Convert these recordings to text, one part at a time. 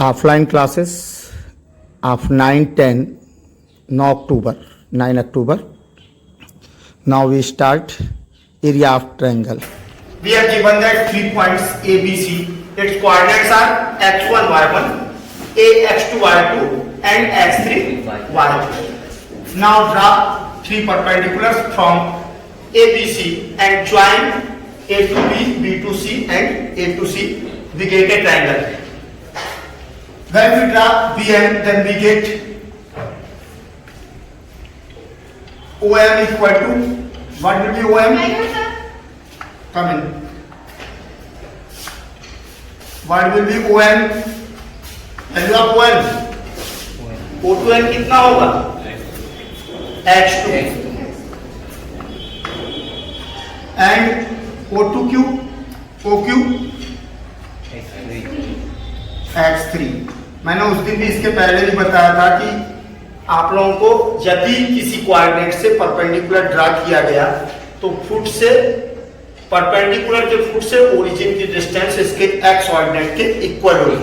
offline classes of 9-10, 9 October. Now we start area of triangle. We are given that 3 points A, B, C. Its coordinates are x1, y1, x2, y2 and x3, y3. Now draw 3 perpendiculars from A, B, C and join A to B, B to C and A to C. We get a triangle. When we draw BN, then we get OM equal to, what will be OM? Come in. What will be OM? Value of OM? O2N कितना होगा? H2. And O2Q? OQ? X3. मैंने उस दिन भी इसके पहले भी बताया था कि आप लोगों को यदि किसी कोऑर्डिनेट से परपेंडिकुलर ड्रा किया गया तो फुट से परपेंडिकुलर के फुट से ओरिजिन की डिस्टेंस इसके एक्स ऑर्डिनेट के इक्वल होगी,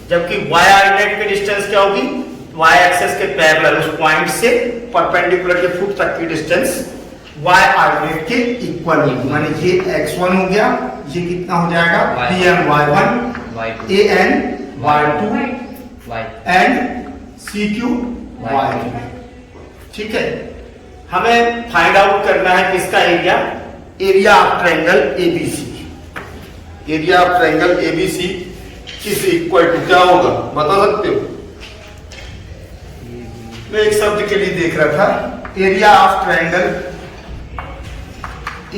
जबकि वाई ऑर्डिनेट की डिस्टेंस क्या होगी? वाई एक्सिस के पैरेलल उस पॉइंट से परपेंडिकुलर के फुट तक की डिस्टेंस वाई ऑर्डिनेट के इक्वल होगी। माने ये x1 हो गया, ये कितना हो जाएगा? pm y1 an y2 and CQ y2। ठीक है, हमें फाइंड आउट करना है किसका area? Area of triangle ABC। Area of triangle ABC किस इक्वल टू क्या होगा बता सकते हो? मैं एक शब्द के लिए देख रहा था। Area of triangle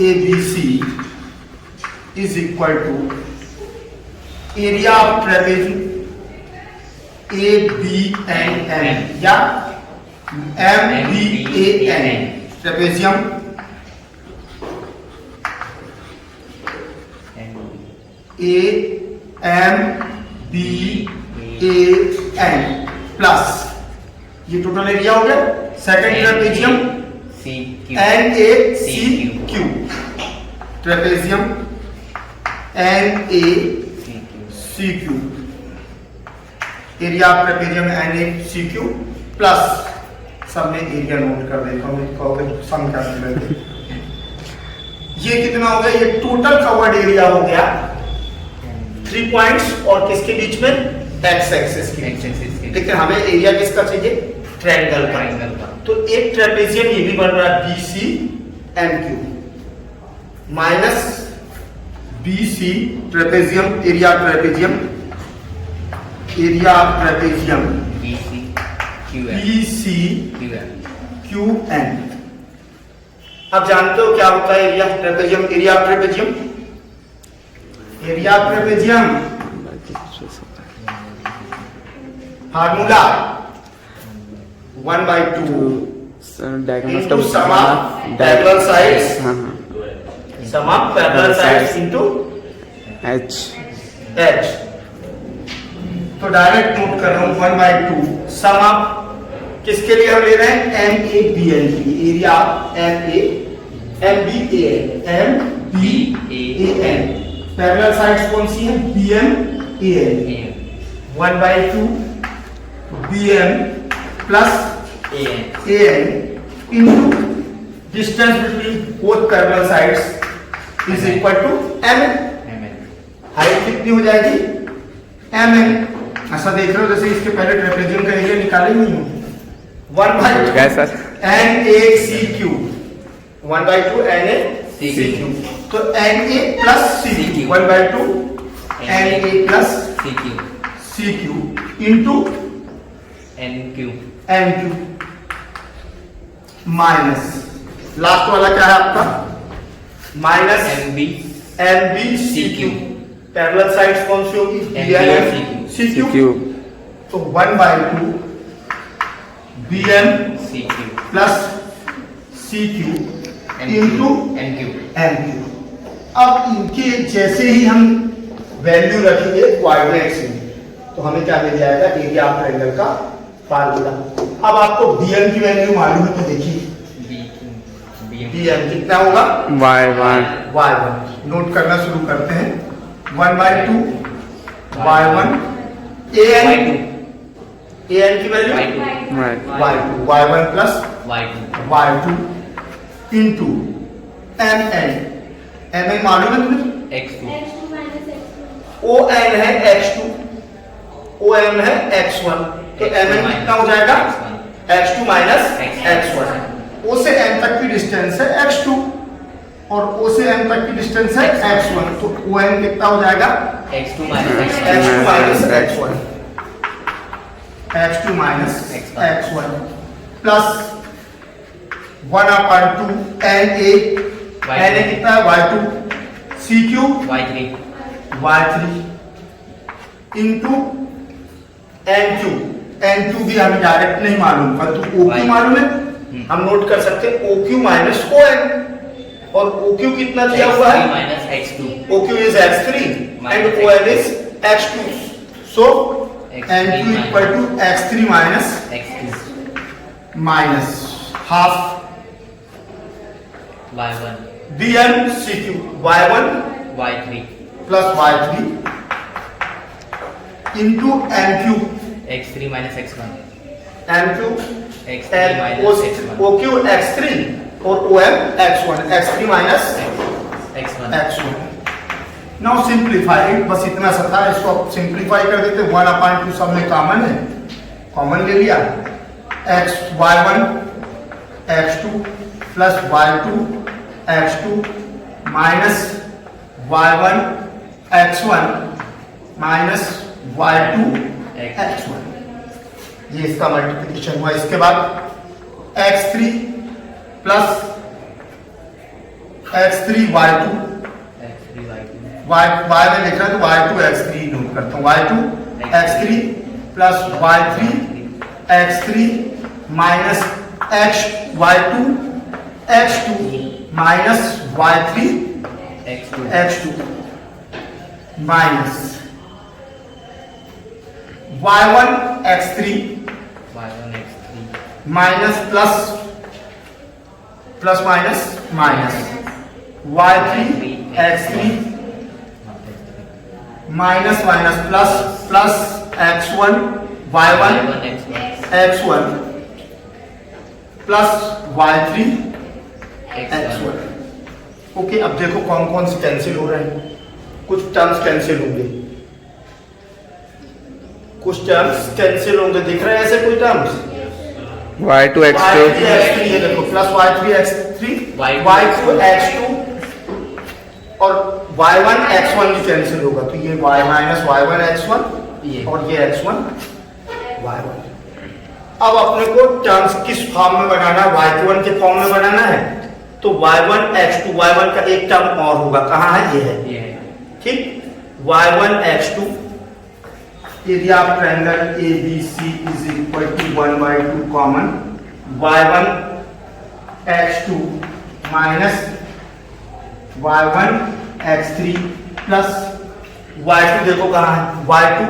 ABC is equal to area of trapezium ABNN या MBAN, ट्रेपेजियम AMBAN प्लस ये टोटल एरिया हो गया। Second trapezium NACQ, trapezium NACQ, area of trapezium NACQ plus सब में एरिया नोट कर देता हूँ, कहोगे सम करने लगे। ये कितना हो गया? ये टोटल कवर्ड एरिया हो गया 3 पॉइंट्स और किसके बीच में? एक्स एक्सिस के। लेकिन हमें एरिया किसका चाहिए? ट्रायंगल का। तो एक ट्रेपेजियम ये भी बन रहा है BCMQ minus BC trapezium, area of trapezium BCQN। अब जानते हो क्या होता है area of trapezium? Area of trapezium formula 1/2 into sum of parallel sides, sum of parallel sides into H। तो डायरेक्ट नोट कर रहा हूं 1/2 सम ऑफ किसके लिए हम ले रहे हैं? MABN के लिए। एरिया MBAN पैरेलल साइड्स कौन सी है? BMAN 1/2 BM plus AN into distance between both parallel sides is equal to MN। Height कितनी हो जाएगी? MN। ऐसा देख रहे हो जैसे इसके पहले ट्रेपेजियम का एरिया निकाले नहीं हो। 1/2 NACQ 1/2 NACQ, तो NA plus CQ 1/2 NA plus CQ into NQ minus last वाला क्या है आपका? Minus MBCQ। पैरेलल साइड्स कौन सी होगी? CQ। तो 1/2 BMCQ plus CQ into NQ। अब इनके जैसे ही हम वैल्यू रखेंगे कोऑर्डिनेट्स में तो हमें क्या मिल जाएगा? एरिया ऑफ ट्रायंगल का फार्मूला। अब आपको BM की वैल्यू मालूम है तो देखिए BM कितना होगा? Y1 नोट करना शुरू करते हैं। 1/2 y1 A N y2 A N की value Right. y2 y1 plus y2 y2 into M N M N मालूम है तुम्हें x2 ओ एन है x2 ओ एम है x1 तो एम एन कितना हो जाएगा x2 माइनस x1 ओ से m तक की डिस्टेंस है x2 और o से m तक की डिस्टेंस है x1 तो ओ एन कितना हो जाएगा x2 minus x2 x1 minus x1 x2 minus x1 plus 1/2 na na कितना है y2 c cube y3 y3 into N Q भी हमें डायरेक्ट नहीं मालूम परंतु ओ क्यू मालूम है हम नोट कर सकते हैं O Q minus O N और ओ क्यू कितना दिया हुआ है minus x2 O Q is x3 and O N is x2 so N Q equal to x3 minus x2 minus half y1 B N C Q y1 y3 plus y3 into N Q x3 minus x1 N Q x3 minus x1 O Q x3 और O M x1 x3 minus x1 x1 now simplify बस इतना सा था इसको आप simplify कर देते 1/2 सब में कॉमन है कॉमन ले लिया x y1 x2 plus y2 x2 minus y1 x1 minus y2 x1 ये इसका मल्टीप्लिकेशन हुआ इसके बाद x3 plus x3 y2 x3 y2 y में लिख रहा है तो y2 x3 नोट करता हूँ y2 x3 plus y3 x3 minus x y2 x2 minus y3 x2 x2 minus y1 x3 y1 x3 minus plus plus minus minus y3 x3 minus minus plus plus x1 y1 x1 plus y3 x1 okay अब देखो कौन कौन से cancel हो रहे हैं कुछ terms cancel होंगे कुछ टर्म्स कैंसिल होंगे दिख रहे हैं ऐसे कोई terms Y2 y3 x2 x3 ये देखो plus y3 x3 y2 x2 और y1 x1 भी कैंसिल होगा तो ये y माइनस y1 x1 और ये x1 y1 अब अपने को टर्म्स किस फॉर्म में बनाना है y1 के फॉर्म में बनाना है तो y1 x2 y1 का एक टर्म और होगा कहाँ है ये है ठीक y1 x2 area of triangle ABC is equal to 1/2 common y1 x2 minus y1 x3 plus y2 देखो कहाँ है y2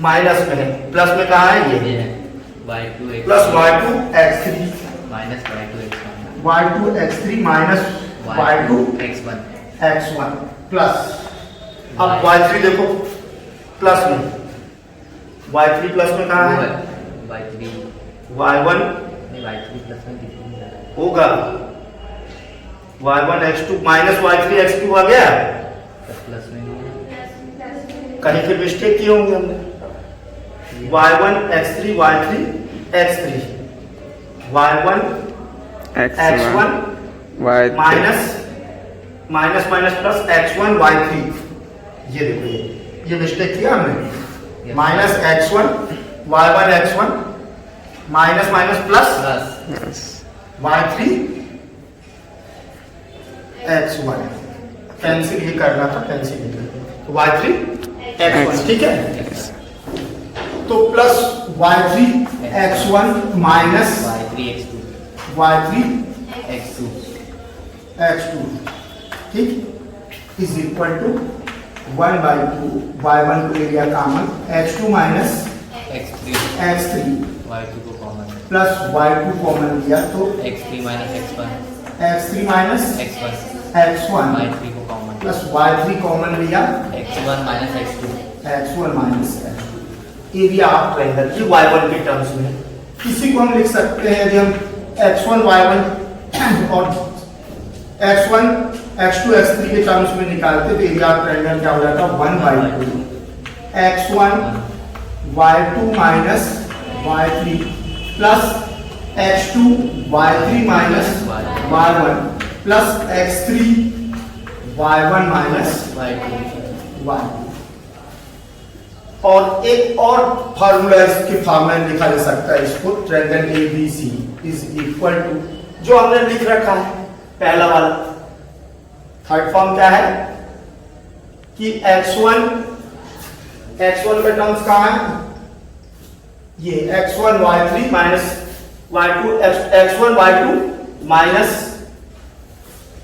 माइनस में है प्लस में कहाँ है ये y2 x plus y2 x3 minus y2 x1 y2 x3 minus y2 x1 x1 plus अब y3 देखो प्लस में y3 प्लस में कहाँ है y3 y1 नहीं y3 प्लस में कितनी है होगा y1 x2 minus y3 x2 आ गया प्लस में नहीं है कहीं फिर मिस्टेक किए होंगे हमने y1 x3 y3 x3 y1 x1 Y3 minus minus minus plus x1 y3 ये देखो ये मिस्टेक किया हमने minus x1 y1 x1 minus minus plus plus y3 x1 cancel ये करना था कैंसिल तो y3 x1 ठीक है तो plus y3 x1 minus y3 x2 y3 x2 x2 ठीक इज इक्वल टू 1/2 y1 को ले लिया common x2 minus x3 x3 y2 को कॉमन प्लस y2 कॉमन लिया तो x3 minus x1 x3 minus x1 x1 y3 को common plus y3 common लिया x1 minus x2 x1 minus x2 area of triangle, ये y1 के terms में। इसी को हम लिख सकते हैं यदि हम x1 y1 और x1 x2 x3 के टर्म्स में निकालते तो एरिया ऑफ ट्रायंगल क्या हो जाता है 1/2 x1 y2 minus y3 plus x2 y3 minus y1 plus x3 y1 minus y2। और एक और फार्मूला इसके फार्मूला लिखा जा सकता है इसको, triangle ABC is equal to जो हमने लिख रखा है पहला वाला। थर्ड फॉर्म क्या है कि x1 का टर्म्स कहां है, ये x1 y3 minus y2 x1 y2 minus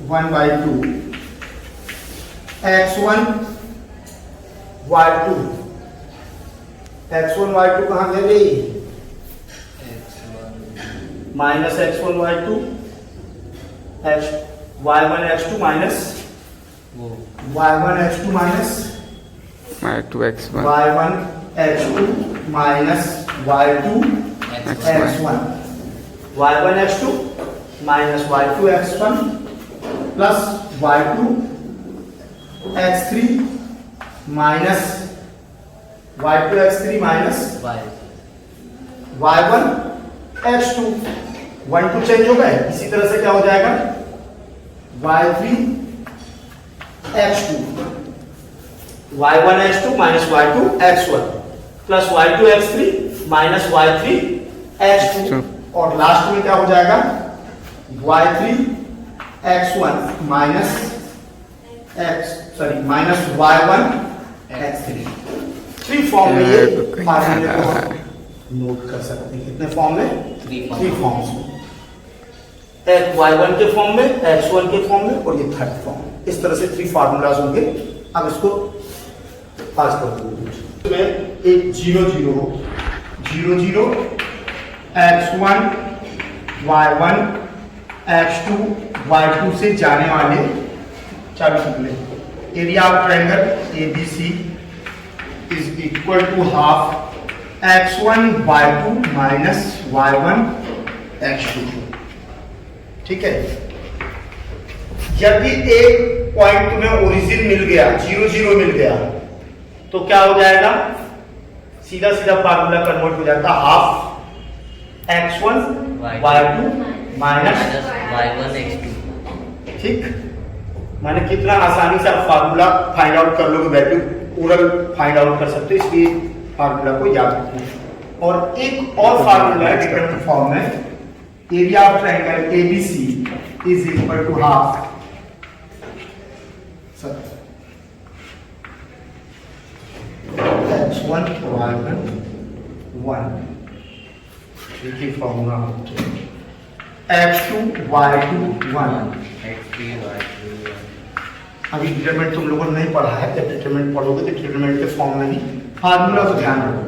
1/2 x1 y2 कहां दे रही minus x1 y2 y1 x2 minus y1 x2 minus y2 x1 y1 x2 minus y2 x1 y1 x2 minus y2 x1 plus y2 x3 minus y2 x3 minus y1 x2 1 2 change हो गए। इसी तरह से क्या हो जाएगा y3 x2 y1 x2 minus y2 x1 plus y2 x3 minus y3 x2 और last में क्या हो जाएगा y3 x1 minus minus y1 x3। 3 form में ये फार्मूले को नोट कर सकते हैं। कितने फॉर्म में? 3 फॉर्म्स में, एक y1 के फॉर्म में, x1 के फॉर्म में और ये थर्ड फॉर्म। इस तरह से 3 फार्मूलाज होंगे। अब इसको पास कर दो में एक 0 0 0 0 x1 y1 x2 y2 से जाने वाले चालू टुकड़े area of triangle ABC is equal to half x1 y2 minus y1 x2। ठीक है, यदि एक पॉइंट तुम्हें ओरिजिन मिल गया 0 0 मिल गया तो क्या हो जाएगा, सीधा सीधा फार्मूला कन्वर्ट हो जाता half x1 y2 minus y1 x2। ठीक, माने कितना आसानी से आप फार्मूला फाइंड आउट कर लोगे, वैल्यू ओरल फाइंड आउट कर सकते हो, इसलिए फार्मूला को याद रखना। और एक और फार्मूला है डिफरेंट फॉर्म में, area of triangle ABC is equal to half x1 y1 1 देखिए formula x2 y2 1 x3 y3 अभी डिटरमिनेंट तुम लोगों ने नहीं पढ़ा है, जब डिटरमिनेंट पढ़ोगे तो डिटरमिनेंट के फॉर्म में ही फार्मूला को ध्यान रखो।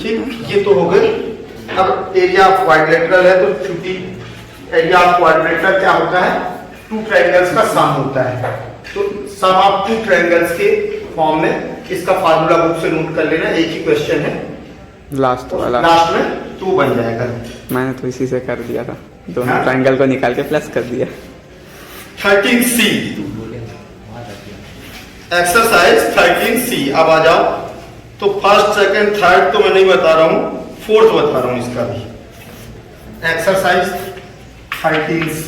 ठीक, ये तो हो गए। अब एरिया ऑफ क्वाड्रिलेटरल है तो चूंकि एरिया ऑफ क्वाड्रिलेटरल क्या होता है, 2 ट्रायंगल्स का सम होता है, तो सम ऑफ 2 ट्रायंगल्स के फॉर्म में इसका फार्मूला बुक से नोट कर लेना। एक ही क्वेश्चन है लास्ट वाला, लास्ट में 2 बन जाएगा। मैंने तो इसी से कर दिया था, दोनों ट्रायंगल को निकाल के प्लस कर दिया। 13C exercise 13C। अब आ जाओ, तो फर्स्ट सेकंड थर्ड तो मैं नहीं बता रहा हूं, फोर्थ बता रहा हूं इसका भी। Exercise 13C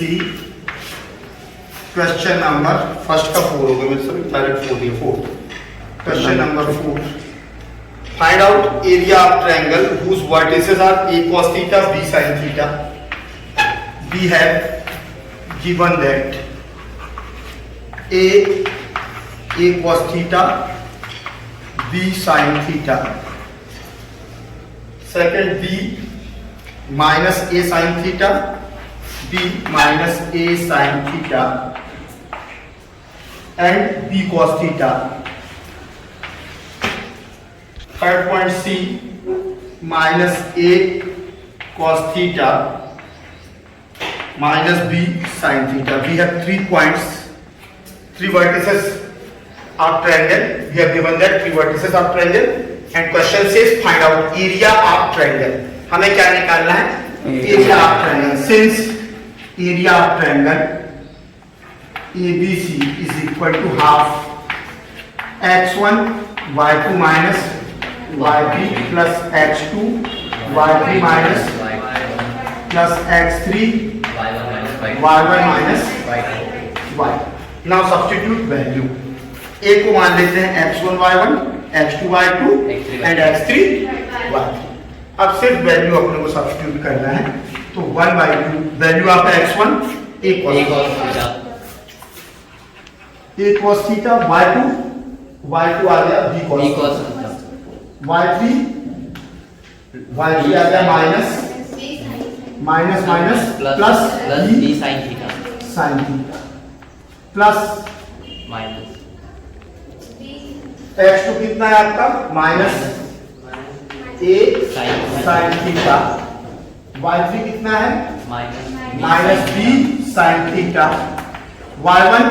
question number first का 4 हो गया, मेरे से डायरेक्ट 4 दिया। 4 question number 4, find out area of triangle whose vertices are a cos theta b sin theta। We have given that a cos theta b sin theta, second b minus a sin theta b minus a sin theta and b cos theta। third point C minus a cos theta minus b sin theta। We have 3 points, 3 vertices of triangle. We have given that 3 vertices of triangle and question says find out area of triangle. हमें क्या निकालना है? Area of triangle. Since area of triangle ABC is equal to half x1 y2 minus y3 plus x2 y3 minus plus x3 y1 minus y। Now substitute value। A को मान लेते हैं x1 y1, x2 y2 and x3 y3। अब सिर्फ value अपने को substitute करना है, तो 1/2 value of x1 a cos theta, y2 आ गया b cos थीटा, y3 आ गया minus plus b sin theta plus x2 कितना है आपका? Minus a sin theta, y3 कितना है? Minus b sin theta, y1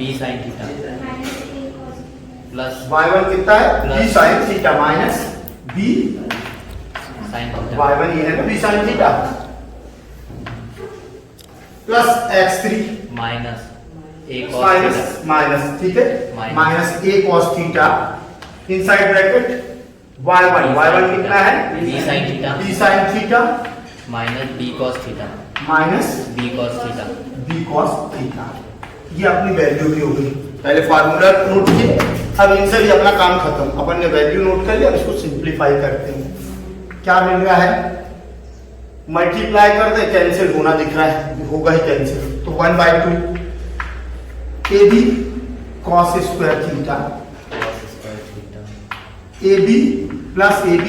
B sin theta plus y1 कितना है? b sin theta minus b sin theta y1 ये है ना b sin theta plus x3 minus a cos theta minus ठीक है, minus a cos theta inside bracket y1 कितना है? b sin theta minus b cos theta b cos theta. ये अपनी value भी हो गई। पहले फार्मूला नोट किए, अब इनसे भी अपना काम खत्म। अपन ने वैल्यू नोट कर लिया, अब इसको सिंप्लीफाई करते हैं। क्या मिल रहा है? मल्टीप्लाई कर दे, कैंसिल होना दिख रहा है, होगा ही कैंसिल। तो 1/2 AB cos square theta AB plus AB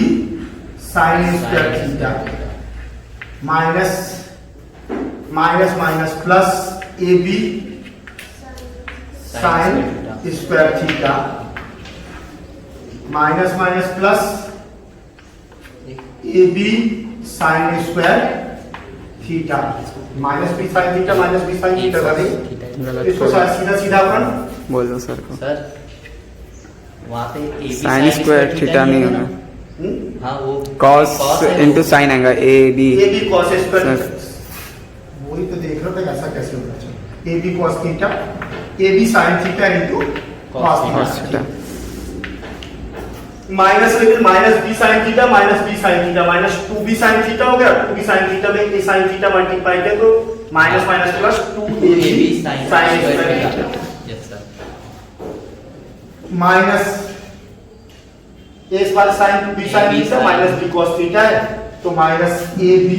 sine square theta minus plus AB sine square theta minus plus AB sine square theta minus b sine theta बने। इसको सीधा अपन बोलो सर को। सर वहाँ पे AB साइन स्क्वायर थीटा नहीं होना, हाँ वो कॉस इनटू साइन आएगा AB cos स्क्वायर। वही तो देख रहा था ऐसा कैसे होना चाहिए। AB cos theta AB sin theta into cos theta minus लेकिन minus b sin theta minus 2b sin theta हो गया। 2b sin थीटा में a sin थीटा मल्टीप्लाई किया तो minus plus 2ab sin square yes sir minus a square sin 2b sin theta minus b cos theta है, तो minus ab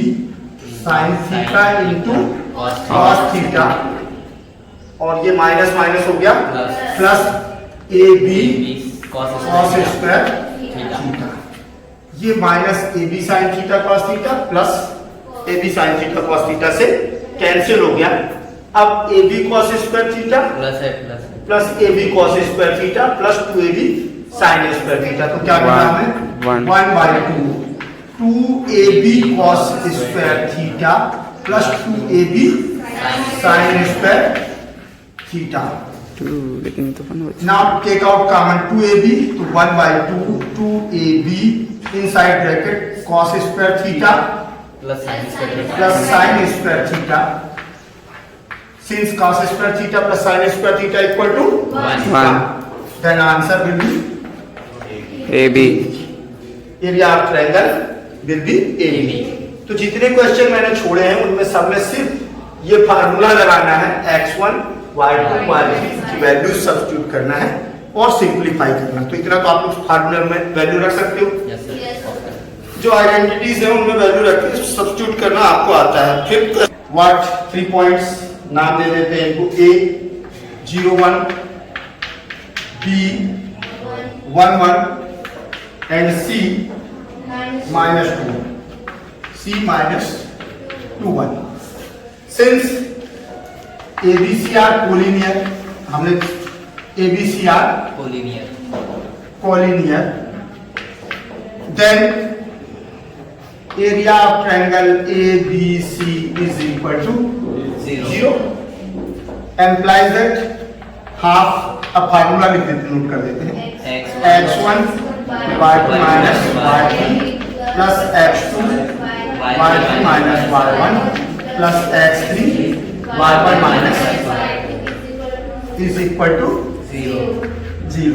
sin theta into cos theta और ये minus हो गया plus AB cos square theta. ये minus AB sin theta cos theta plus AB sin theta cos theta से cancel हो गया। अब AB cos square theta plus AB cos square theta plus 2AB sin square theta, तो क्या मिला हमें? 1/2 2AB cos square theta plus 2AB sin square theta. लेकिन तो now take out common 2AB, तो 1/2 2AB inside bracket cos square theta plus sin square theta. Since cos square theta plus sin square theta equal to 1, then answer will be AB। Area of triangle will be AB। तो जितने question मैंने छोड़े हैं उनमें सब में सिर्फ ये फार्मूला लगाना है, x1 y2 y3 की वैल्यू सब्स्टिट्यूट करना है और सिंपलीफाई करना। तो इतना तो आप लोग फार्मूला में वैल्यू रख सकते हो। जो आइडेंटिटीज है उनमें वैल्यू रख के सब्स्टिट्यूट करना आपको आता है। फिर व्हाट 3 पॉइंट्स नाम दे देते हैं इनको। A 0 1 B 1 1 and C -2 C -2 1। Since ABCR collinear, हमने ABCR collinear, then area of triangle ABC is equal to 0 implies that half। अब फार्मूला लिख देते नोट कर देते हैं। x1 y2 minus y3 plus x2 y2 minus y1 plus x3 y1 minus is equal to 0।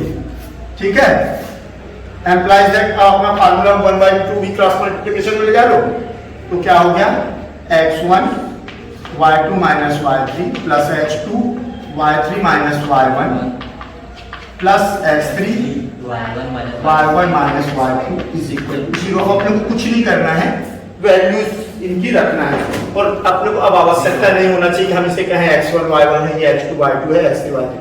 ठीक है, employees that अपना formula 1/2 भी क्रॉस मल्टीप्लिकेशन में ले जा लो, तो क्या हो गया x1 y2 minus y3 plus x2 y3 minus y1 plus x3 y1 minus y2 is equal to 0। अपने को कुछ नहीं करना है, वैल्यूज इनकी रखना है, और अपने को अब आवश्यकता नहीं होना चाहिए हम इसे कहें x1 y1 है, ये x2 y2 है, x3 y3।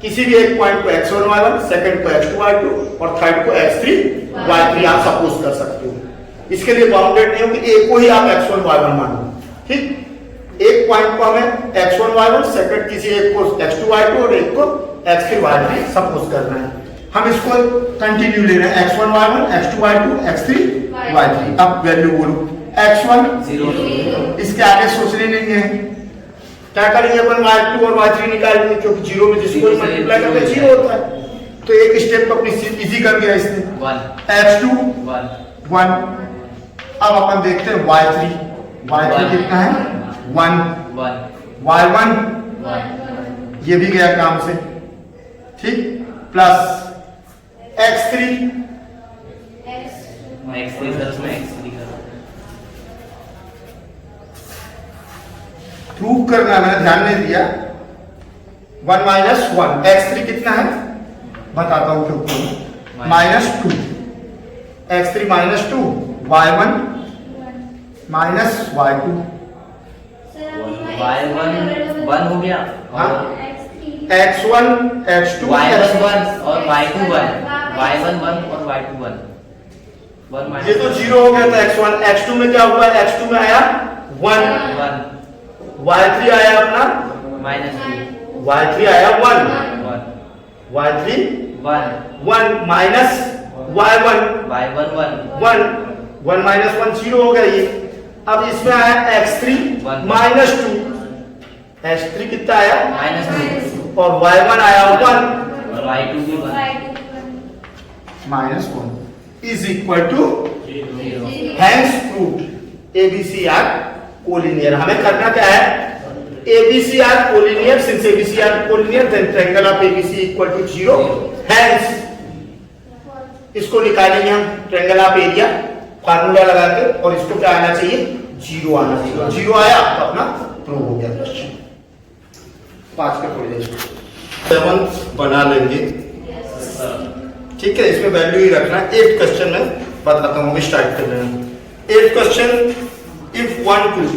किसी भी एक पॉइंट को x1 y1, सेकंड को x2 y2 और थर्ड को x3 y3 आप सपोज कर सकते हो। इसके लिए बाउंडेड नहीं हो कि एक को ही आप x1 y1 मान लो, ठीक। एक पॉइंट को हमें x1 y1, सेकंड किसी एक को x2 y2 और एक को x3 y3 सपोज करना है। हम इसको कंटिन्यू ले रहे हैं x1 y1, x2 y2, x3 y3। अब वैल्यू बोलो x1 0, इसके आगे सोचने नहीं है, क्या करेंगे अपन y2 और y3 निकालेंगे, क्योंकि जीरो में जिसको मल्टीप्लाई करते हैं 0 होता है, तो एक स्टेप को अपनी इजी कर दिया इसने। x2 1। अब अपन देखते हैं y3 कितना है 1, y1 ये भी गया काम से, ठीक, प्लस x3 प्रूव करना, मैंने ध्यान नहीं दिया। 1 minus 1 x3 कितना है बताता हूं क्यों, -2 x3 -2 y1 minus y2 y1 हो गया और x1 x2 y1 1 और y2 1, y1 1 और y2 1 ये तो 0 हो गया था x1। x2 में क्या हुआ, x2 में आया 1, y3 आया अपना -2, y3 आया 1, y3 1 माइनस y1 1 minus 1 0 हो गया ये। अब इसमें आया x3 -2, x3 कितना आया -2 और y1 आया 1 और y2 भी 1 -1 is equal to 0। hence proved ABCR collinear. हमें करना क्या है, ABCR collinear, since ABCR collinear then triangle of ABC equal to 0, hence इसको निकालेंगे हम ट्रायंगल ऑफ एरिया फार्मूला लगा के, और इसको क्या आना चाहिए 0 आना चाहिए। 0 आया तो अपना प्रूव हो गया क्वेश्चन। 5 का खोल लीजिए, 7 बना लेंगे, ठीक है। इसमें वैल्यू ही रखना है। 8 क्वेश्चन में बताता हूँ, स्टार्ट कर रहे हैं। 8 question, if 1 2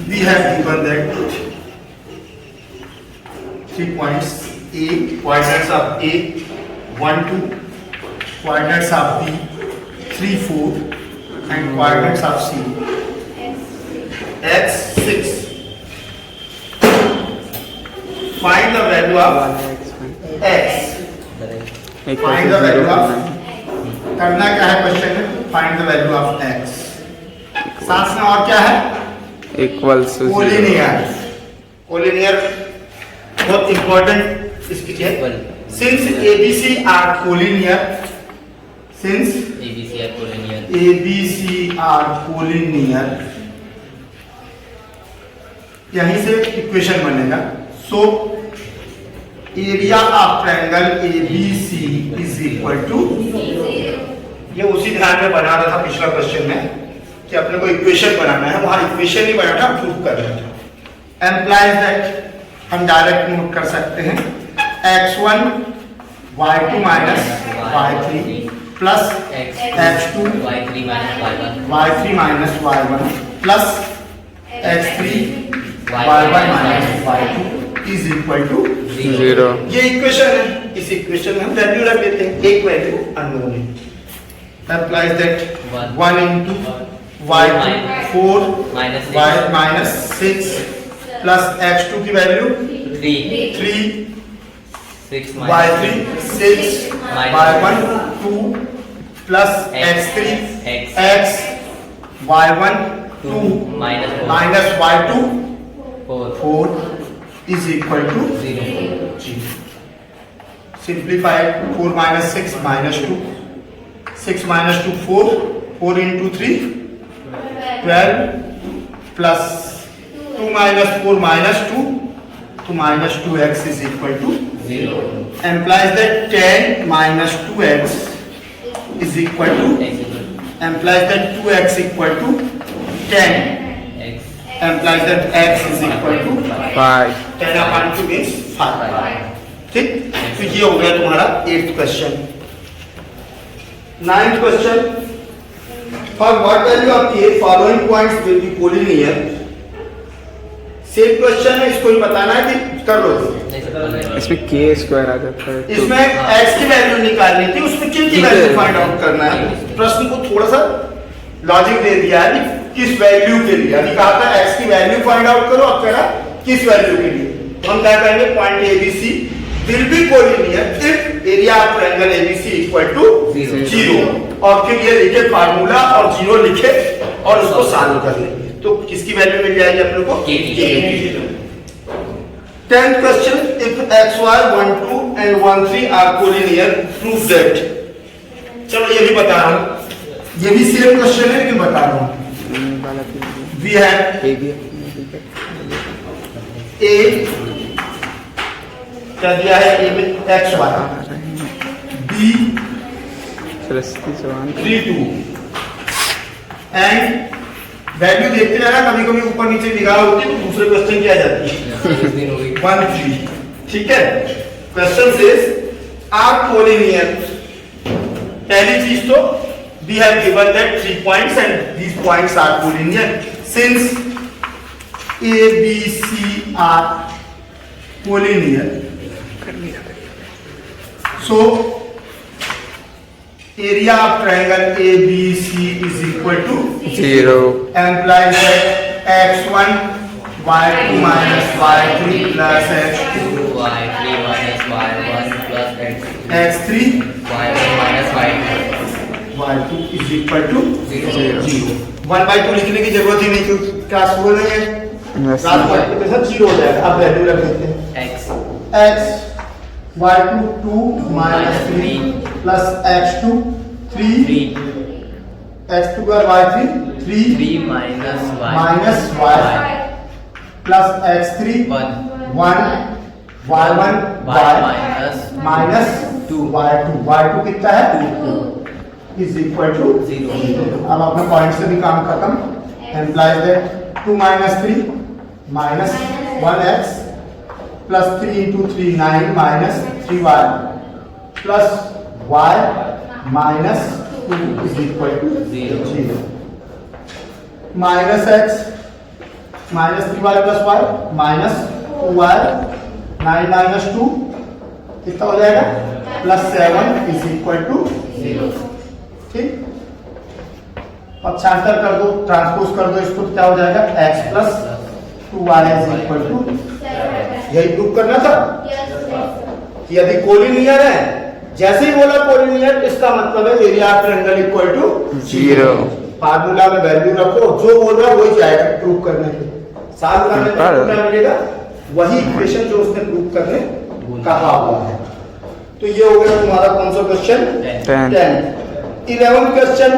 we have given that 3 points A, coordinates of A 1 2, coordinates of B 3 4 and coordinates of C x 6. Find the value of x, find the value of, करना क्या है क्वेश्चन में, find the value of x। साथ में और क्या है, equals to collinear. Collinear बहुत इंपॉर्टेंट इसकी है। Since ABC are collinear, since ABC are collinear, यहीं से इक्वेशन बनेगा। So area of triangle ABC is equal to, ये उसी ध्यान में बना रहा था पिछला क्वेश्चन में कि अपने को इक्वेशन बनाना है, वहां इक्वेशन नहीं बनाना, प्रूव कर रहा था। एम्प्लाइज दैट हम डायरेक्ट नोट कर सकते हैं x1 y2 minus y3 plus x2 y3 minus y1 plus x3 y1 minus y2 is equal to 0। ये इक्वेशन है। इस इक्वेशन में हम वैल्यू रख देते हैं, एक वैल्यू अननोन है। Applies that 1 into y2 4 y minus 6 plus x2 की value 3 y3 6 y1 2 plus x3 x y1 2 minus y2 4 is equal to 0। simplified 4 minus 6 minus 2, 6 minus 2 4, 4 into 3 12 plus 2 minus 4 minus 2, तो minus 2x is equal to 0. implies that 10 minus 2x is equal to implies that 2x equal to 10 X. implies that x is equal to 5. 10 upon 2 means 5. ठीक, तो ये हो गया तुम्हारा 8th question. 9th question, for what value of k following points will be collinear। Same question है, इसको ही बताना है कि कर लो। इसमें k स्क्वायर आ जाता है तो इसमें x की वैल्यू निकालनी थी, उसमें किन की वैल्यू फाइंड आउट करना है। प्रश्न को थोड़ा सा लॉजिक दे दिया है कि किस वैल्यू के लिए, अभी कहा था x की वैल्यू फाइंड आउट करो, अब कह रहा किस वैल्यू के लिए। तो हम क्या करेंगे, point ABC will be collinear if area of triangle ABC equal to 0 और फिर ये लिखे फार्मूला और 0 लिखे और उसको सॉल्व कर लेंगे, तो किसकी वैल्यू मिल जाएगी अपने को, K की। 10th question, if xy 1 2 and 1 3 are collinear, prove that। चलो ये भी बता रहा हूँ, ये भी सेम क्वेश्चन है लेकिन बता रहा हूँ। वाला we have a भी a क्या दिया है, a में xy, b Saraswati Chauhan 3 2 and value देखते रहना, कभी कभी ऊपर नीचे निगाह होती है तो दूसरे क्वेश्चन की आ जाती है 1 3। ठीक है, क्वेश्चन सेज आर कोलिनियर। पहली चीज तो we have given that 3 points and these points are collinear since A B C are collinear. So area of triangle ABC is equal to 0 implies that x1 y2 minus y3 plus x2 Y3 minus Y1 plus x3 Y1 minus Y2 y2 is equal to 0. 1/2 लिखने की जरूरत ही नहीं क्योंकि class 4 नहीं है, वैसे class 1 के साथ 0 हो जाएगा। अब वैल्यू रख देते हैं, X x y2 2 minus 3 plus x2 3 3 x2 का y3 3 3 minus Y minus y plus x3 1 1 y1 Y y minus minus 2 y2 कितना है 2 is equal to 0. अब अपने पॉइंट से भी काम खत्म। implies that 2 minus 3 minus 1x plus 3 into 3 9 minus 3y plus y minus 2 is equal to 0 minus x minus 3y plus y minus 2y 9 minus 2 कितना हो जाएगा प्लस 7 is equal to 0। ठीक, पक्षांतर कर दो, ट्रांसपोज कर दो इसको, तो क्या हो जाएगा x plus 2y is equal to, यही प्रूव करना था कि यदि कोलिनियर है, जैसे ही बोला कोलिनियर इसका मतलब है area of triangle equal to 0। Formula में वैल्यू रखो, जो बोल रहा है वही जाएगा प्रूव करने के साथ करने में क्या मिलेगा, वही इक्वेशन जो उसने प्रूव करने कहा हुआ है। तो ये हो गया तुम्हारा कौन सा क्वेश्चन 10। 11th क्वेश्चन,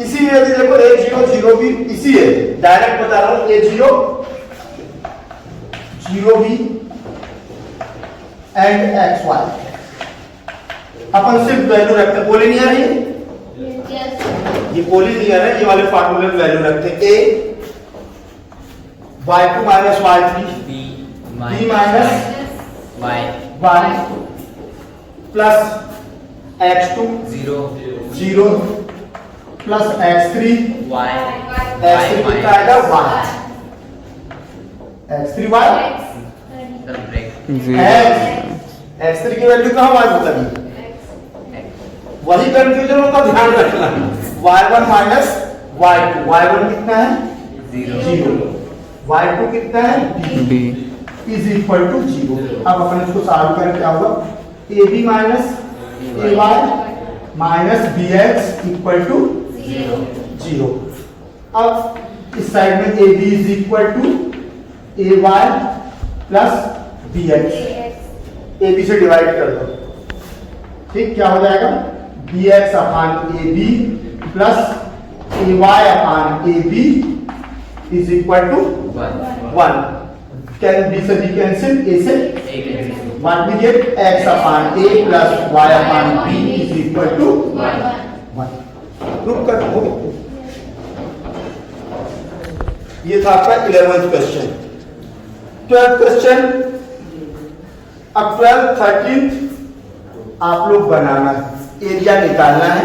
इसी में यदि देखो a0 0 भी इसी है, डायरेक्ट बता रहा हूं a0 0 भी एंड xy अपन सिर्फ वैल्यू रखते हैं, कोलिनियर है ये कोलिनियर है, ये वाले फार्मूले में वैल्यू रखते हैं a y2 minus y3 B b minus Y y plus x2 0 0 plus x3 Y x3 कितना आएगा y x3 y x3 की वैल्यू कहाँ y बताइए, वही कंफ्यूजन होगा, ध्यान रखना। y1 minus y2 y1 कितना है 0 y2 कितना है b इज इक्वल टू 0। अब अपन इसको सॉल्व करें, क्या होगा ab minus ay minus bx equal to 0। अब इस साइड में ab is equal to ay plus bx A B से डिवाइड कर दो, ठीक, क्या हो जाएगा B X upon A B plus A Y upon A B is equal to 1. Can B से बी कैंसिल, ए से what we get x upon a plus y upon b is equal to 1. Prove कर दो. ये था आपका 11th question. 12th question. अब 12th 13th आप लोग बनाना, एरिया निकालना है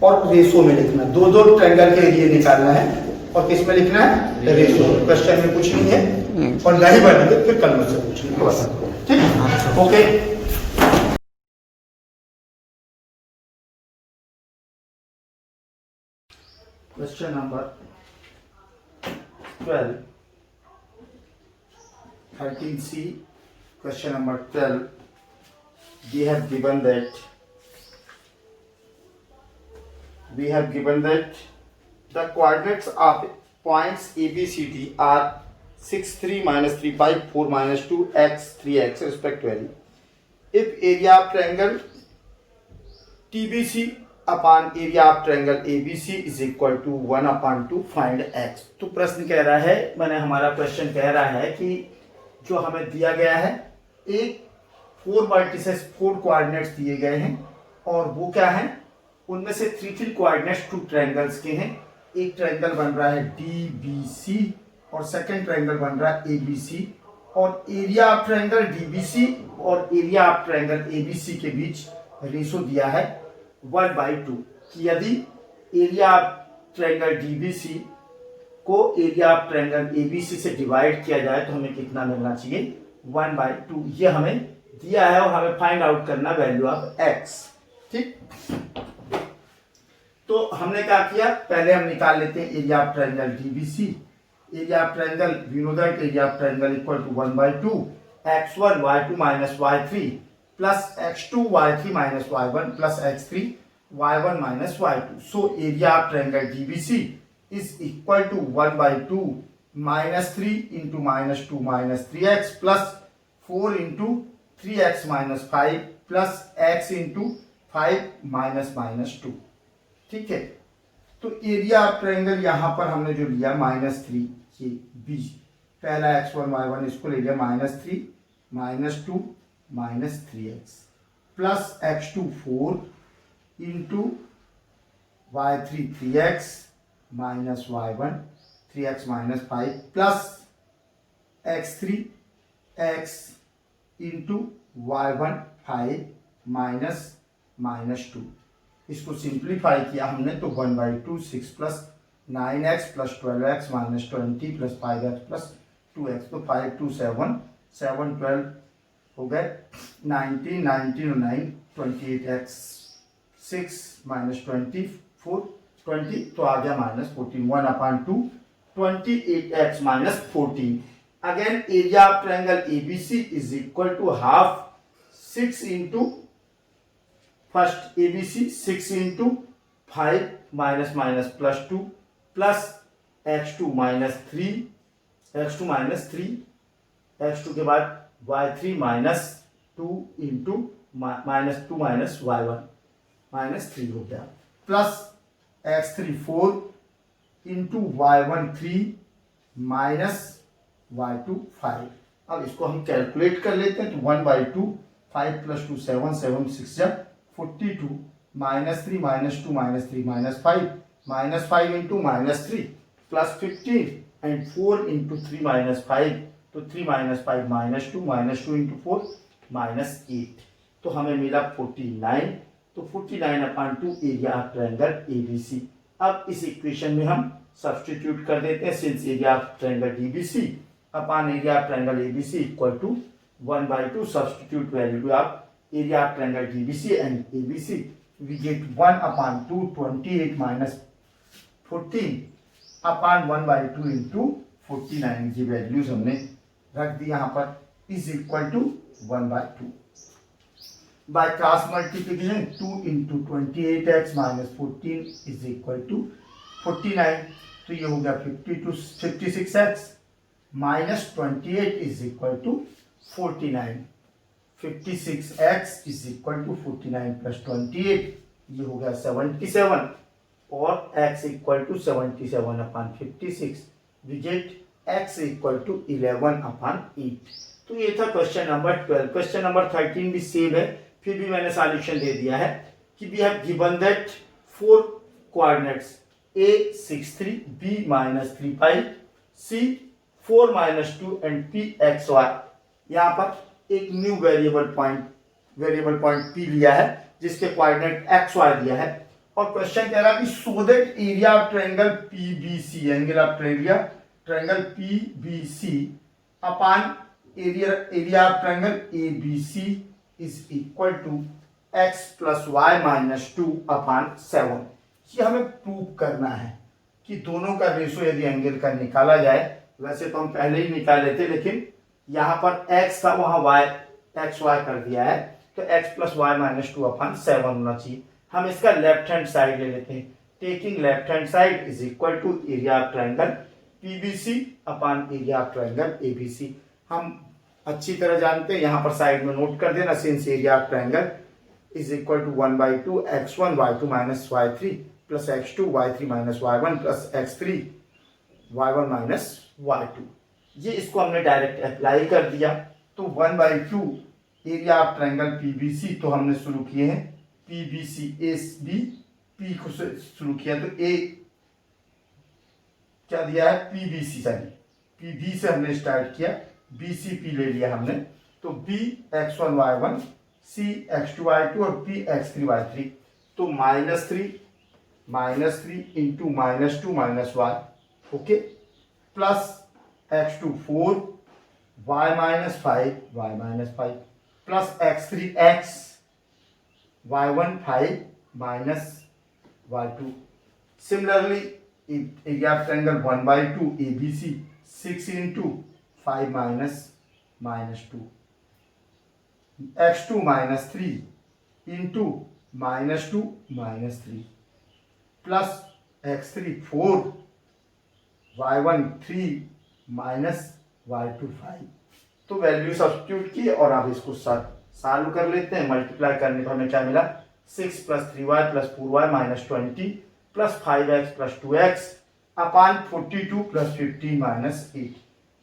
और रेशो में लिखना. दो दो ट्रायंगल के एरिया निकालना है और किस में लिखना है, रेशो. क्वेश्चन में कुछ नहीं है और नहीं बनेंगे फिर कल मुझसे पूछेंगे, ठीक, okay. Question number 12, 13C. Question number 12. We have given that the coordinates of points A, B, C, D are 6, 3, minus 3, 5, 4, minus 2, x, 3x respectively. If area of triangle TBC upon area of triangle ABC is equal to 1 upon 2, find x. तो प्रश्न कह रहा है, मैंने हमारा question कह रहा है कि जो हमें दिया गया है एक 4 वर्टिसेस 4 कोऑर्डिनेट्स दिए गए हैं और वो क्या है, उनमें से 3 कोऑर्डिनेट्स 2 ट्रायंगल्स के हैं. एक ट्रायंगल बन रहा है DBC और सेकंड ट्रायंगल बन रहा है ABC और एरिया ऑफ ट्रायंगल DBC और एरिया ऑफ ट्रायंगल ABC के बीच रेशो दिया है 1/2 कि यदि एरिया ऑफ ट्रायंगल DBC को एरिया ऑफ ट्रायंगल ABC से डिवाइड किया जाए तो हमें कितना मिलना चाहिए, 1/2. ये हमें दिया है और हमें फाइंड आउट करना वैल्यू ऑफ x, ठीक. तो हमने क्या किया, पहले हम निकाल लेते हैं area of triangle DBC. Area of triangle we know that area of triangle equal to 1/2 x1 y2 minus y3 plus x2 y3 minus y1 plus x3 y1 minus y2. So area of triangle DBC is equal to 1/2 minus 3 into minus 2 minus 3x plus 4 into 3x minus 5 plus x into 5 minus minus 2, ठीक है. तो area of triangle यहां पर हमने जो लिया -3, ये B, पहला x1 y1 इसको ले लिया -3 -2 -3x plus x2 4 into y3 3x minus y1 3x minus 5 plus x3 x into y1 5 minus -2. इसको सिंप्लीफाई किया हमने तो 1/2 6 plus 9x plus 12x minus 20 plus 5x plus 2x. तो 5 2 7 7 12 हो गए 19 19 और 9 28x 6 माइनस 24 20 तो आ गया -14 1/2 28x minus 14. Again area of triangle ABC is equal to half 6 into first ABC 6 into 5 minus minus plus 2 plus x2 minus 3 x2 minus 3 x2 के बाद y3 minus 2 into minus 2 minus y1 minus 3 हो गया plus x3 4 into y1 3 minus y2 5. अब इसको हम calculate कर लेते हैं तो 1/2 5 plus 2 7 7 6 42 -3 -2 -3 -5 into -3 plus 15 and 4 into 3 -5 तो 3 -5 -2 इंटू 4 -8. तो हमें मिला 49. तो 49/2 एरिया ऑफ ट्रायंगल ABC. अब इस इक्वेशन में हम सब्स्टिट्यूट कर देते हैं since area of triangle DBC upon area of triangle ABC equal to 1/2. Substitute value of area of triangle DBC and ABC, we get 1/2 28 minus 14 upon 1/2 into 49. ये values हमने रख दी यहाँ पर is equal to 1/2. By cross multiplication 2 into 28x minus 14 is equal to 49. तो ये हो गया 56x minus 28 is equal to 49. 56x is equal to 49 plus 28, ये हो गया 77, और x equal to 77 upon 56, we get x equal to 11 upon 8। तो ये था क्वेश्चन नंबर 12। क्वेश्चन नंबर 13 भी सेम है, फिर भी मैंने सॉल्यूशन दे दिया है कि we have given that 4 coordinates a 63, b -35, c 4 -2 and p xy। यहाँ पर एक न्यू वेरिएबल पॉइंट p लिया है जिसके कोऑर्डिनेट xy दिया है, और क्वेश्चन कह रहा है कि so that area of triangle PBC, angle of triangle PBC upon area of triangle ABC is equal to x plus y -2 upon 7। ये हमें प्रूव करना है कि दोनों का रेशो यदि एंगल का निकाला जाए, वैसे तो हम पहले ही निकाले थे, लेकिन यहाँ पर x था, वहां xy कर दिया है, तो x प्लस y -2 अपान 7 होना चाहिए। हम इसका लेफ्ट हैंड साइड ले लेते हैं। Taking left hand side is equal to area of triangle PBC upon area of triangle ABC। हम अच्छी तरह जानते हैं, यहाँ पर साइड में नोट कर देना, since area of triangle is equal to 1/2 x1 y2 minus y3 plus x2 y3 minus y1 plus x3 y1 minus y2। ये इसको हमने डायरेक्ट अप्लाई कर दिया, तो 1/2 एरिया ऑफ ट्रायंगल PBC, तो हमने शुरू किए हैं PBC AB, P को शुरू किया तो A क्या दिया है PBC, सॉरी PB से हमने स्टार्ट किया, BCP ले लिया हमने, तो B x1 y1, C x2 y2 और P x3 y3, तो -3 into -2 minus y, okay, plus x2 4 y -5 plus x3 x y1 5 minus y2। Similarly area of triangle 1/2 ABC 6 into 5 -2 x2 -3 into -2 -3 plus x3 4 y1 3 minus y2 5। तो value substitute की और आप इसको solve कर लेते हैं। Multiply करने पर हमें क्या मिला, 6 + 3y + 4y -20 plus 5x + 2x अपान 42 + 15 -8।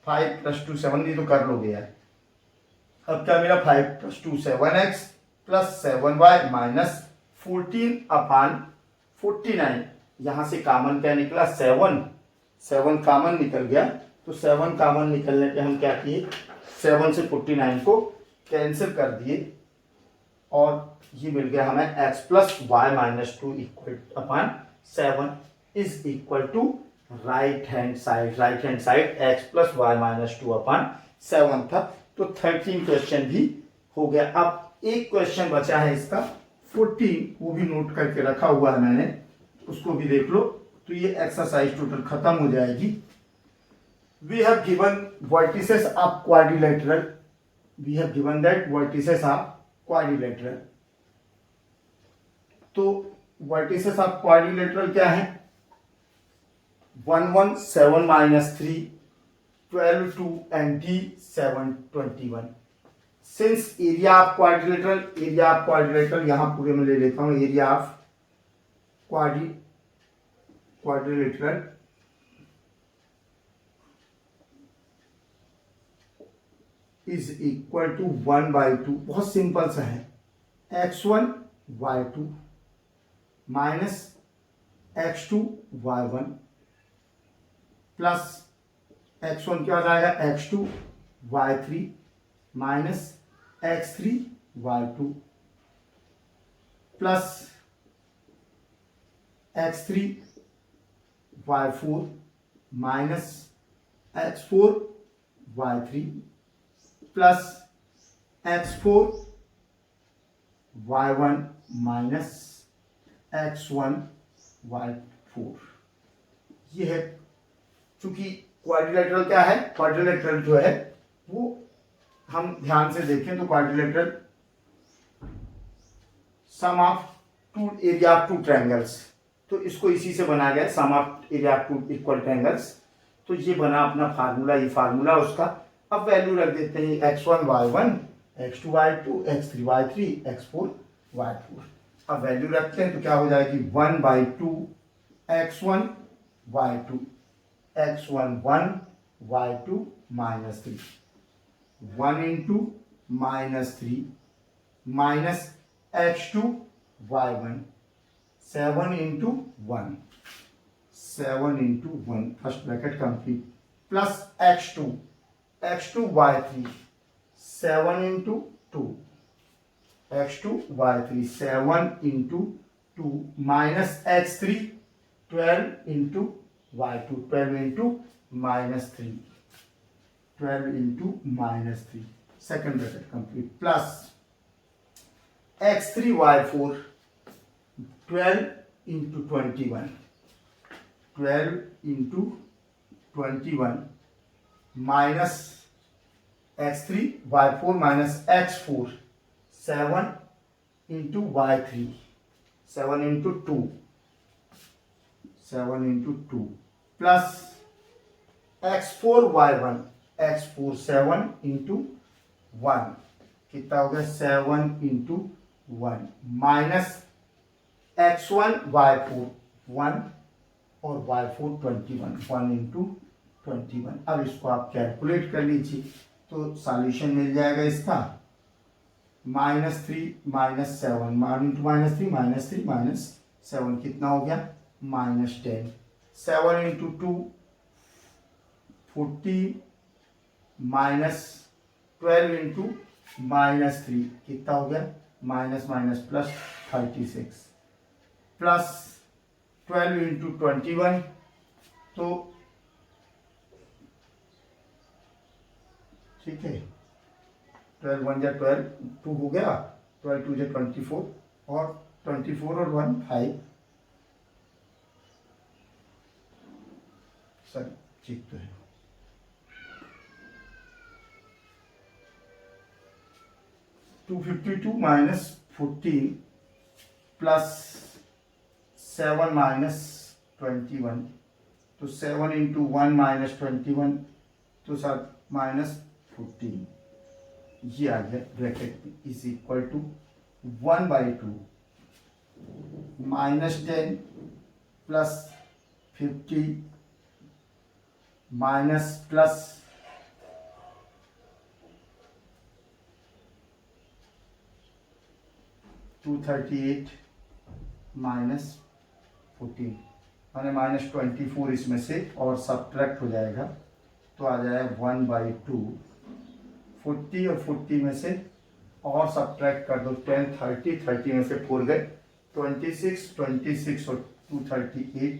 5 + 2 7, ये तो कर लोगे यार। अब क्या मिला, 5 + 2 7x प्लस 7y -14 अपान 49। यहां से कॉमन क्या निकला, 7 कॉमन निकल गया, तो 7 कॉमन निकलने पे हम क्या किए, 7 से 49 को कैंसिल कर दिए, और ये मिल गया हमें x plus y -2 equal upon 7 is equal to right hand side x plus y -2 upon 7 था। तो 13 क्वेश्चन भी हो गया। अब एक क्वेश्चन बचा है इसका 14, वो भी नोट करके रखा हुआ है मैंने, उसको भी देख लो, तो ये एक्सरसाइज टोटल खत्म हो जाएगी। We have given vertices of quadrilateral, we have given that vertices of quadrilateral. तो वर्टिसेस ऑफ क्वाड्रिलेटरल क्या है, 1 1 7 -3 12 2 and D 7 21। Since area of quadrilateral यहां पूरे में ले लेता हूं, area of quadrilateral is equal to 1/2, बहुत सिंपल सा है, x1 y2 minus x2 y1 plus x1 क्या हो जाएगा, x2 y3 minus x3 y2 plus x3 y4 minus x4 y3 plus x4 y1 minus x1 y4। ये है, चूंकि quadrilateral क्या है, क्वाड्रिलेटरल जो है वो हम ध्यान से देखें तो quadrilateral sum of two area of two triangles, तो इसको इसी से बनाया गया, sum of area of two equal triangles. तो ये बना अपना फार्मूला, ये फार्मूला उसका। अब वैल्यू रख देते हैं x1 y1 x2 y2 x3 y3 x4 y4। अब वैल्यू रखते हैं तो क्या हो जाएगी 1/2 x1 y2 x1 1 y2 -3 1 into -3 minus x2 y1 7 into 1 7 into 1 first bracket complete plus x2 y3 7 into 2 x2 y3 7 into 2 minus x3 12 into y2 12 into -3 12 into -3 second bracket complete plus x3 y4 12 into 21 12 into 21 minus x3 y4 minus x4 7 into y3 7 into 2 7 into 2 plus x4 y1 x4 7 into 1 कितना हो गया 7 into 1 minus x1 y4 1 और y4 21 1 into 21। अब इसको आप calculate कर लीजिए तो सॉल्यूशन मिल जाएगा इसका -3 -7 -3 -7 कितना हो गया -10 7 into 2 40 minus 12 into -3 कितना हो गया माइनस प्लस 36 प्लस 12 into 21 तो ठीक है 12 1 जा 12 2 हो गया 12 2 जा 24 और 24 और 1 5 सर ठीक तो है 252 minus 14 plus 7 minus 21 तो 7 into 1 minus 21 तो सर minus 14 ये आ गया ब्रैकेट में is equal to 1/2 -10 plus 50 minus plus 238 minus 14 माने -24 इसमें से और सब्ट्रैक्ट हो जाएगा तो आ जाएगा 1/2 40 और 40 में से और सब्ट्रैक्ट कर दो 10 30 में से 4 गए 26 और 238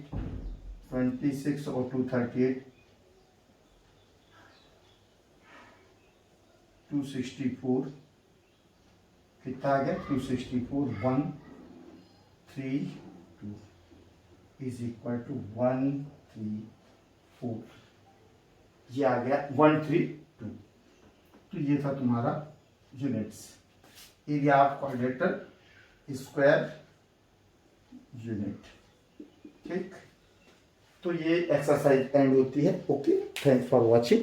26 और 238 264 कितना आ गया 264 132 इज इक्वल टू 134 ये आ गया 132 तो ये था तुम्हारा units area of क्वाड्रेटर square unit. ठीक तो ये एक्सरसाइज एंड होती है। Okay thanks for watching.